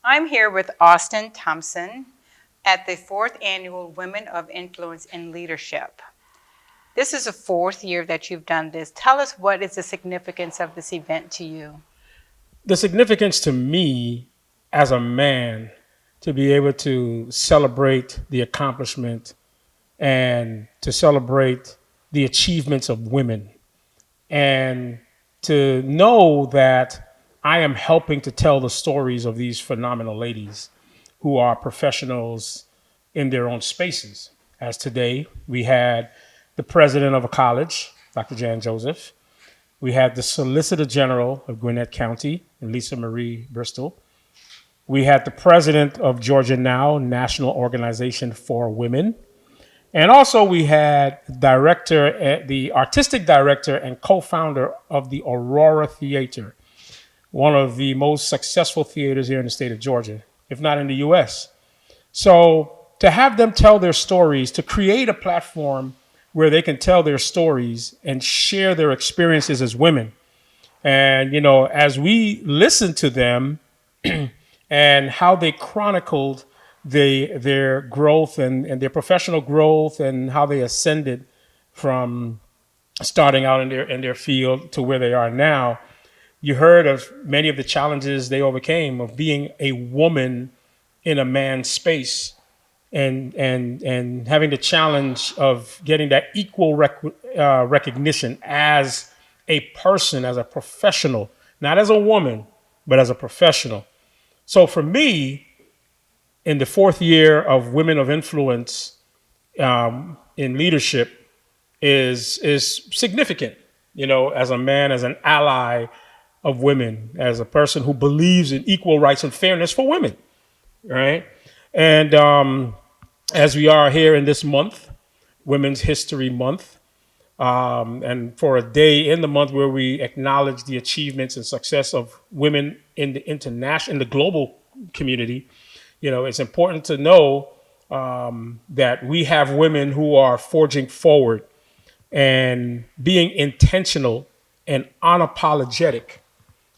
I'm here with Austin Thompson at the fourth annual Women of Influence in Leadership. This is the fourth year that you've done this. Tell us, what is the significance of this event to you? The significance to me as a man to be able to celebrate the accomplishment and to celebrate the achievements of women and to know that I am helping to tell the stories of these phenomenal ladies who are professionals in their own spaces. As today, we had the president of a college, Dr. Jan Joseph. We had the Solicitor General of Gwinnett County, Lisa Marie Bristol. We had the president of Georgia Now, National Organization for Women. And also we had the artistic director and co-founder of the Aurora Theater, one of the most successful theaters here in the state of Georgia, if not in the US. So to have them tell their stories, to create a platform where they can tell their stories and share their experiences as women. And, as we listen to them and how they chronicled their growth and their professional growth and how they ascended from starting out in their field to where they are now, you heard of many of the challenges they overcame of being a woman in a man's space and having the challenge of getting that equal recognition as a person, as a professional, not as a woman, but as a professional. So for me, in the fourth year of Women of Influence in leadership is significant, as a man, as an ally of women, as a person who believes in equal rights and fairness for women, right? And as we are here in this month, Women's History Month, and for a day in the month where we acknowledge the achievements and success of women in the global community, it's important to know that we have women who are forging forward and being intentional and unapologetic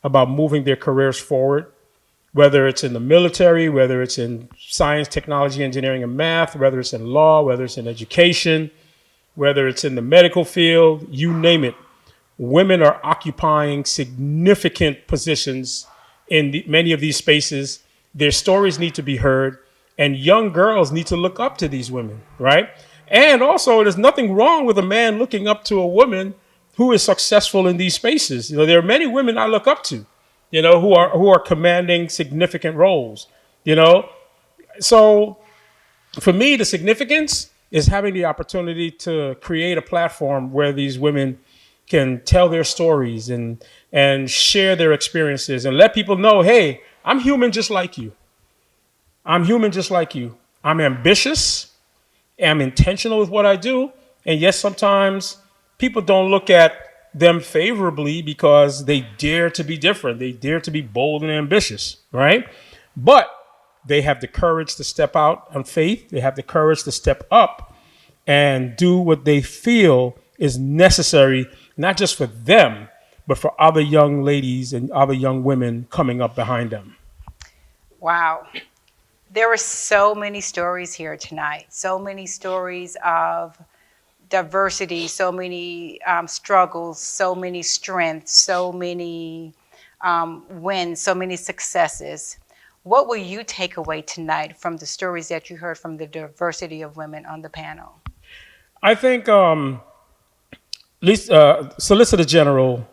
about moving their careers forward, whether it's in the military, whether it's in science, technology, engineering, and math, whether it's in law, whether it's in education, whether it's in the medical field, you name it. Women are occupying significant positions in many of these spaces. Their stories need to be heard, and young girls need to look up to these women, right? And also, there's nothing wrong with a man looking up to a woman who is successful in these spaces. There are many women I look up to, who are commanding significant roles, So for me, the significance is having the opportunity to create a platform where these women can tell their stories and share their experiences and let people know, hey, I'm human just like you. I'm human just like you. I'm ambitious. I'm intentional with what I do. And yes, sometimes people don't look at them favorably because they dare to be different. They dare to be bold and ambitious, right? But they have the courage to step out on faith. They have the courage to step up and do what they feel is necessary, not just for them, but for other young ladies and other young women coming up behind them. Wow. There were so many stories here tonight, so many stories of diversity, so many struggles, so many strengths, so many wins, so many successes. What will you take away tonight from the stories that you heard from the diversity of women on the panel? I think Solicitor General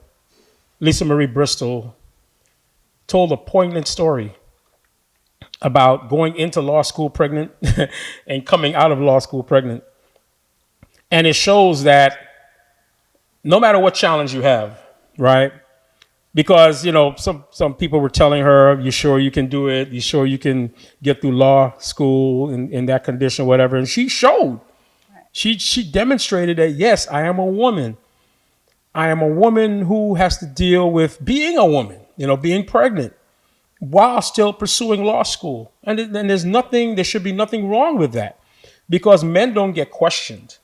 Lisa Marie Bristol told a poignant story about going into law school pregnant and coming out of law school pregnant. And it shows that no matter what challenge you have, right? Because, some people were telling her, you sure you can do it? You sure you can get through law school in that condition, whatever? And she showed. She demonstrated that, yes, I am a woman. I am a woman who has to deal with being a woman, being pregnant, while still pursuing law school. And there should be nothing wrong with that, because men don't get questioned,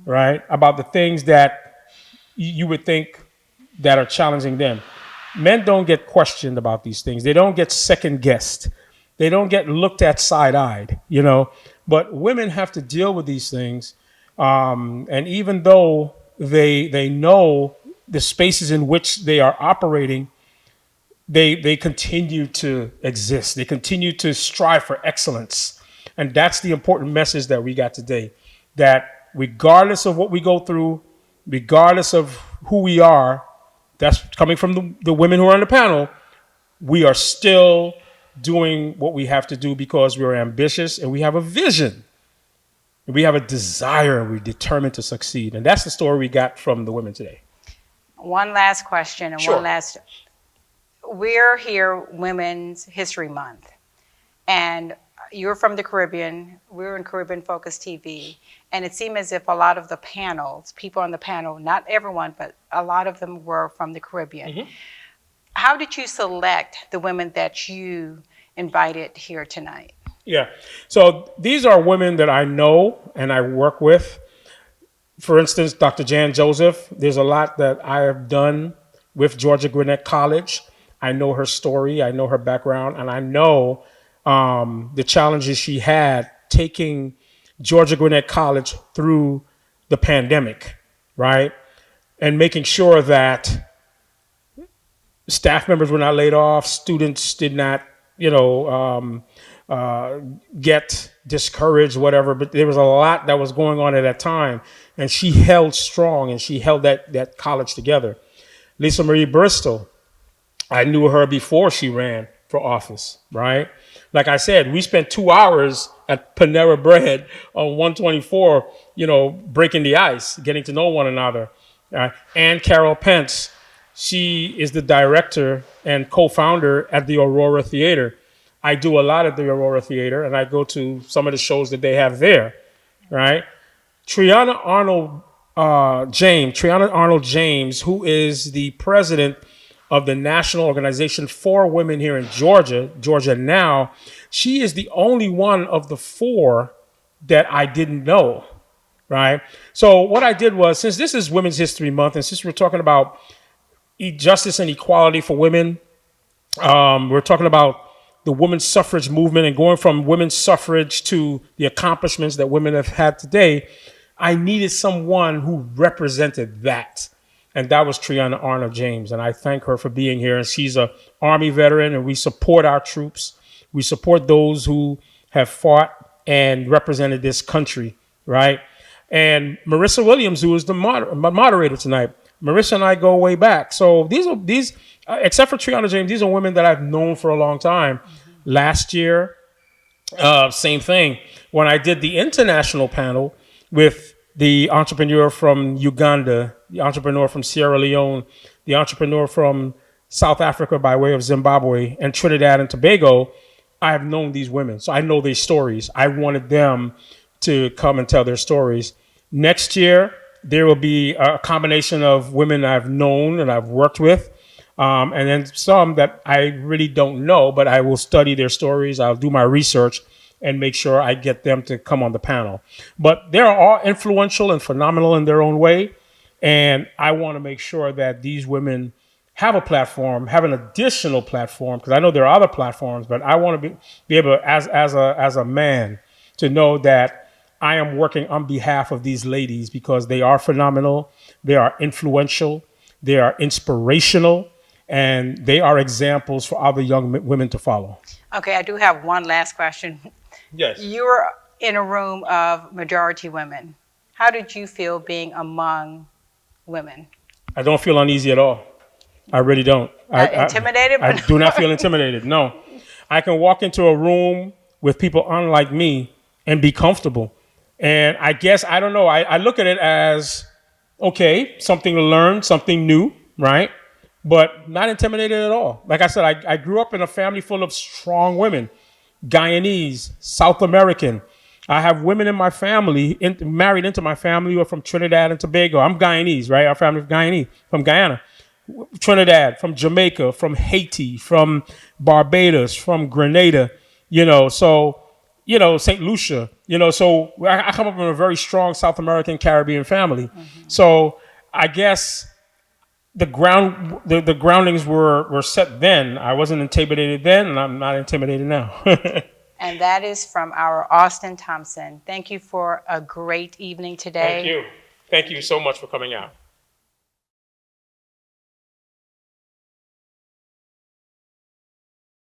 right, about the things that you would think that are challenging them. Men don't get questioned about these things. They don't get second guessed. They don't get looked at side-eyed, you know. But women have to deal with these things, and even though they know the spaces in which they are operating, they continue to exist. They continue to strive for excellence, and that's the important message that we got today. That regardless of what we go through, regardless of who we are, that's coming from the women who are on the panel, we are still doing what we have to do because we're ambitious and we have a vision. We have a desire and we're determined to succeed. And that's the story we got from the women today. One last question and Sure. one last. We're here Women's History Month. And you're from the Caribbean. We're in Caribbean Focus TV. And it seemed as if a lot of the panels, people on the panel, not everyone, but a lot of them were from the Caribbean. Mm-hmm. How did you select the women that you invited here tonight? Yeah. So these are women that I know and I work with. For instance, Dr. Jan Joseph, there's a lot that I have done with Georgia Gwinnett College. I know her story, I know her background, and I know the challenges she had taking Georgia Gwinnett College through the pandemic, right? And making sure that staff members were not laid off, students did not, get discouraged, whatever. But there was a lot that was going on at that time, and she held strong and she held that college together. Lisa Marie Bristol, I knew her before she ran for office, right? Like I said, we spent 2 hours at Panera Bread on 124, breaking the ice, getting to know one another. Ann Carol Pence, she is the director and co-founder at the Aurora Theater. I do a lot at the Aurora Theater, and I go to some of the shows that they have there, right? Triana Arnold James, who is the president of the National Organization for Women here in Georgia Now, she is the only one of the 4 that I didn't know, right? So what I did was, since this is Women's History Month, and since we're talking about justice and equality for women, we're talking about the women's suffrage movement and going from women's suffrage to the accomplishments that women have had today, I needed someone who represented that. And that was Triana Arnold James. And I thank her for being here. And she's an Army veteran, and we support our troops. We support those who have fought and represented this country, right? And Marissa Williams, who is the moderator tonight. Marissa and I go way back. So these except for Triana James, these are women that I've known for a long time. Mm-hmm. Last year, same thing. When I did the international panel with the entrepreneur from Uganda, the entrepreneur from Sierra Leone, the entrepreneur from South Africa by way of Zimbabwe, and Trinidad and Tobago, I have known these women. So I know their stories. I wanted them to come and tell their stories. Next year, there will be a combination of women I've known and I've worked with, and then some that I really don't know, but I will study their stories. I'll do my research and make sure I get them to come on the panel. But they're all influential and phenomenal in their own way. And I want to make sure that these women have a platform, have an additional platform, because I know there are other platforms, but I want to be able, as a man, to know that I am working on behalf of these ladies because they are phenomenal, they are influential, they are inspirational, and they are examples for other young women to follow. Okay, I do have one last question. Yes. You're in a room of majority women. How did you feel being among women? I don't feel uneasy at all. I really don't. Intimidated? I do not feel intimidated, no. I can walk into a room with people unlike me and be comfortable. And I guess, I don't know, I look at it as, okay, something to learn, something new, right? But not intimidated at all. Like I said, I grew up in a family full of strong women, Guyanese, South American. I have women in my family, married into my family, who are from Trinidad and Tobago. I'm Guyanese, right? Our family is Guyanese, from Guyana. Trinidad, from Jamaica, from Haiti, from Barbados, from Grenada, St. Lucia, so I come up from a very strong South American Caribbean family. Mm-hmm. So I guess the groundings were set then. I wasn't intimidated then, and I'm not intimidated now. And that is from our Austin Thompson. Thank you for a great evening today. Thank you. Thank you so much for coming out.